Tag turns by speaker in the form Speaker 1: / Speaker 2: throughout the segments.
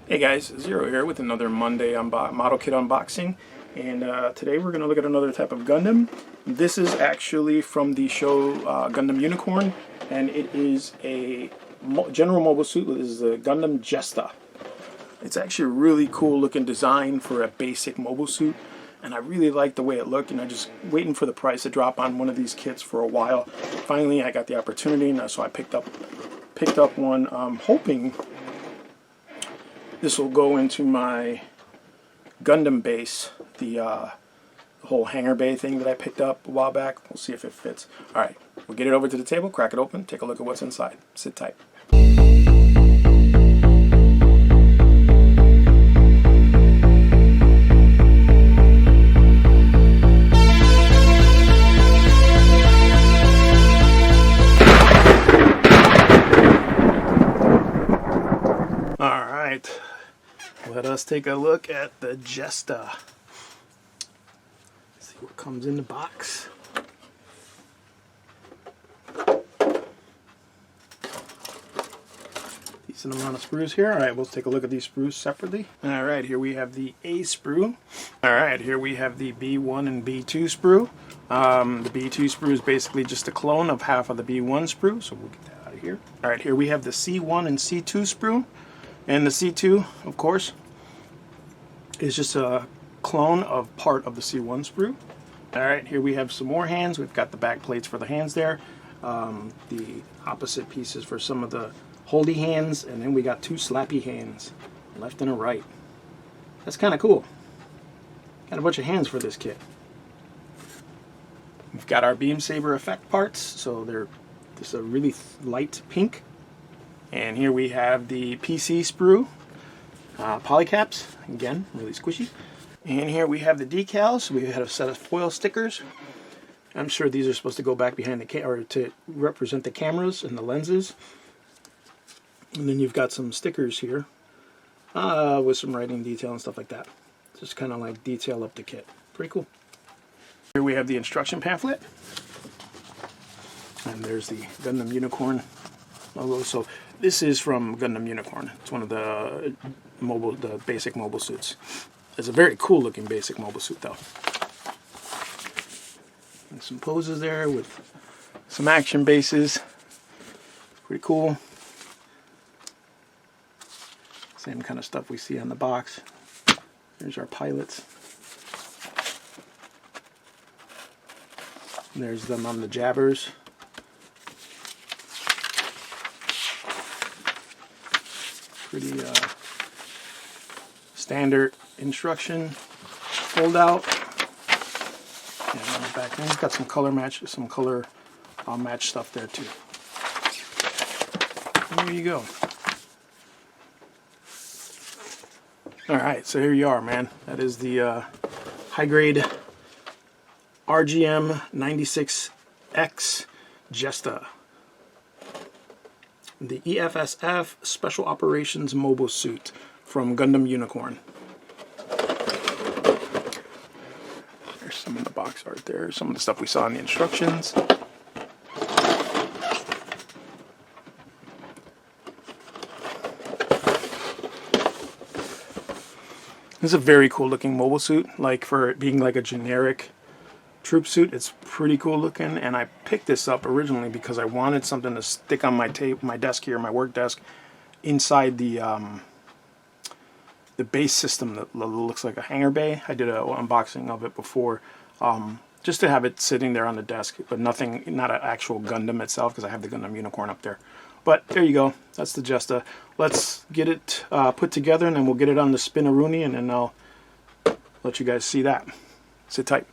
Speaker 1: Hey guys, Zero here with another Monday model kit unboxing, and today we're going to look at another type of Gundam. This is actually from the show Gundam Unicorn, and it is a general mobile suit. This is the Gundam Jesta. It's actually a really cool looking design for a basic mobile suit, and I really like the way it looked, and I just waiting for the price to drop on one of these kits for a while. Finally I got the opportunity, and so I picked up one, hoping this will go into my Gundam base, the whole hangar bay thing that I picked up a while back. We'll see if it fits. Alright, we'll get it over to the table, crack it open, take a look at what's inside. Sit tight. Alright, let us take a look at the Jesta. See what comes in the box. Decent amount of sprues here. Alright, we'll take a look at these sprues separately. Alright, here we have the A sprue. Alright, here we have the B1 and B2 sprue. The B2 sprue is basically just a clone of half of the B1 sprue, so we'll get that out of here. Alright, here we have the C1 and C2 sprue. And the C2, of course, is just a clone of part of the C1 sprue. Alright, here we have some more hands. We've got the back plates for the hands there. The opposite pieces for some of the holdy hands. And then we got two slappy hands, left and a right. That's kind of cool. Got a bunch of hands for this kit. We've got our beam saber effect parts. So they're just a really light pink. And here we have the PC sprue, polycaps, again, really squishy. And here we have the decals. We had a set of foil stickers. I'm sure these are supposed to go back behind the camera, or to represent the cameras and the lenses. And then you've got some stickers here with some writing detail and stuff like that. Just kind of like detail up the kit. Pretty cool. Here we have the instruction pamphlet. And there's the Gundam Unicorn logo. So this is from Gundam Unicorn. It's one of the basic mobile suits. It's a very cool looking basic mobile suit though. And some poses there with some action bases. Pretty cool. Same kind of stuff we see on the box. There's our pilots. And there's them on the jabbers. Pretty standard instruction fold out. And on the back end, it's got some color match stuff there too. And there you go. All right, so here you are, man. That is the high grade RGM 96X Jesta. The EFSF Special Operations Mobile Suit from Gundam Unicorn. There's some of the box art there, some of the stuff we saw in the instructions. This is a very cool looking mobile suit, like for it being like a generic troop suit. It's pretty cool looking, and I picked this up originally because I wanted something to stick on my desk here, my work desk, inside the base system that looks like a hangar bay. I did an unboxing of it before, just to have it sitting there on the desk, but not an actual Gundam itself, because I have the Gundam Unicorn up there. But there you go, that's the Jesta. Let's get it put together, and then we'll get it on the Spinaroonie, and then I'll let you guys see that. Sit tight.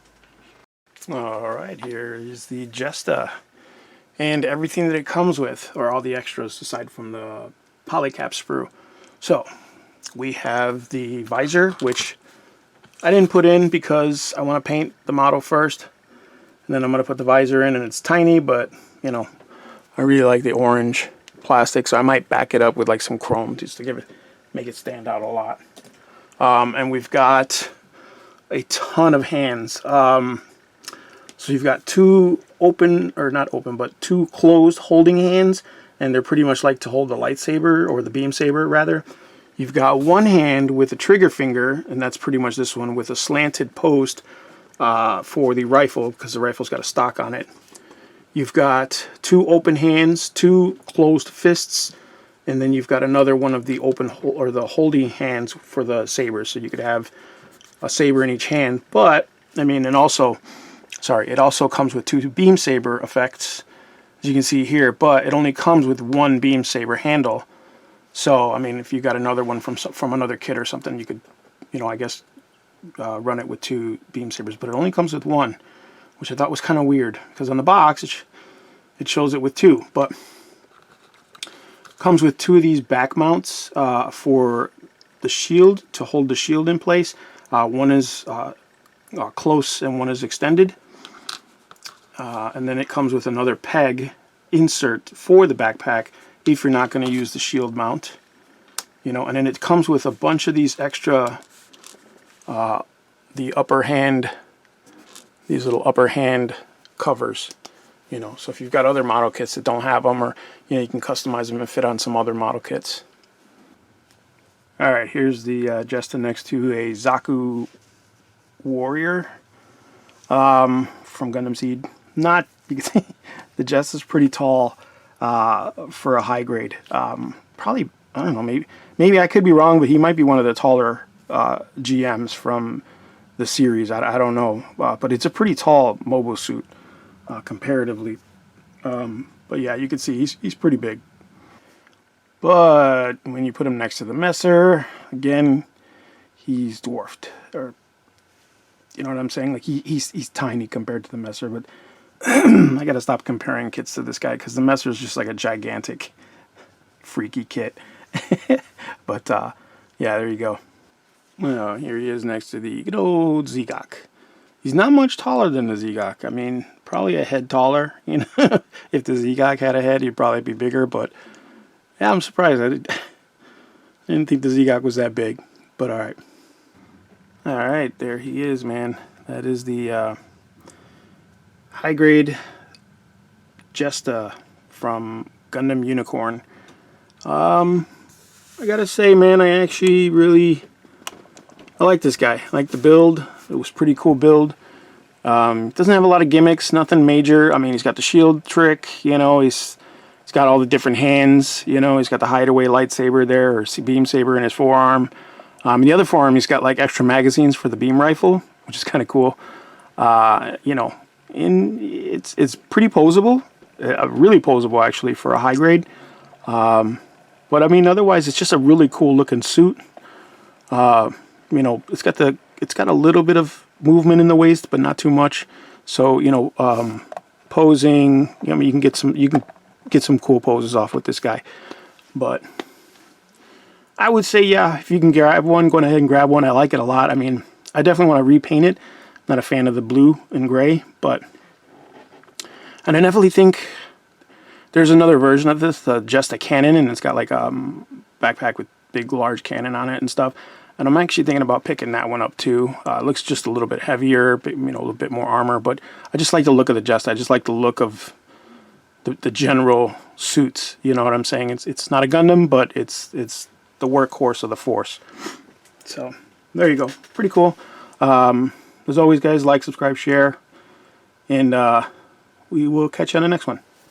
Speaker 1: Alright, here is the Jesta and everything that it comes with, or all the extras aside from the polycap sprue. So we have the visor, which I didn't put in because I want to paint the model first, and then I'm going to put the visor in, and it's tiny, but you know, I really like the orange plastic, so I might back it up with like some chrome just to make it stand out a lot. And we've got a ton of hands. So you've got two open, or not open, but two closed holding hands, and they're pretty much like to hold the lightsaber, or the beam saber rather. You've got one hand with a trigger finger, and that's pretty much this one, with a slanted post for the rifle, because the rifle's got a stock on it. You've got two open hands, two closed fists, and then you've got another one of the open or the holding hands for the sabers, so you could have a saber in each hand. But I mean, and also, sorry, it also comes with two beam saber effects, as you can see here. But it only comes with one beam saber handle. So I mean, if you got another one from another kit or something, you could, you know, I guess run it with two beam sabers. But it only comes with one, which I thought was kind of weird, because on the box it shows it with two, but comes with two of these back mounts for the shield, to hold the shield in place. One is close and one is extended, and then it comes with another peg insert for the backpack if you're not going to use the shield mount, you know. And then it comes with a bunch of these extra the upper hand, these little upper hand covers, you know, so if you've got other model kits that don't have them, or, you know, you can customize them and fit on some other model kits. Alright, here's the Jesta next to a Zaku Warrior from Gundam Seed. Not, you can see the Jesta's pretty tall for a high grade. Probably, I don't know, maybe I could be wrong, but he might be one of the taller GMs from the series. I don't know, but it's a pretty tall mobile suit comparatively. But yeah, you can see he's pretty big. But when you put him next to the Messer, again, he's dwarfed, or you know what I'm saying? Like he's tiny compared to the Messer. But I gotta stop comparing kits to this guy, because the Messer is just like a gigantic, freaky kit. But yeah, there you go. Well, here he is next to the good old Zigak. He's not much taller than the Zigak. I mean, probably a head taller. You know, if the Zigak had a head, he'd probably be bigger. But yeah, I'm surprised. I didn't think the Zigak was that big. But all right. All right, there he is, man. That is the high grade Jesta from Gundam Unicorn. I gotta say, man, I actually really like this guy. I like the build. It was a pretty cool build. Doesn't have a lot of gimmicks, nothing major. I mean, he's got the shield trick, you know, he's got all the different hands, you know, he's got the hideaway lightsaber there, or beam saber in his forearm. In the other forearm, he's got like extra magazines for the beam rifle, which is kind of cool. You know, it's pretty posable, really posable actually for a high grade. But I mean, otherwise, it's just a really cool looking suit. You know, it's got a little bit of movement in the waist, but not too much. So, you know, posing, I mean, you can get some cool poses off with this guy. But I would say, yeah, if you can grab one, go ahead and grab one. I like it a lot. I mean, I definitely want to repaint it. Not a fan of the blue and gray, and I definitely think there's another version of this, the Jesta Cannon, and it's got like a backpack with big, large cannon on it and stuff. And I'm actually thinking about picking that one up too. It looks just a little bit heavier, you know, a little bit more armor. But I just like the look of the Jesta. I just like the look of the general suits. You know what I'm saying? It's not a Gundam, but it's the workhorse of the Force. So there you go. Pretty cool. As always, guys, like, subscribe, share, and we will catch you on the next one.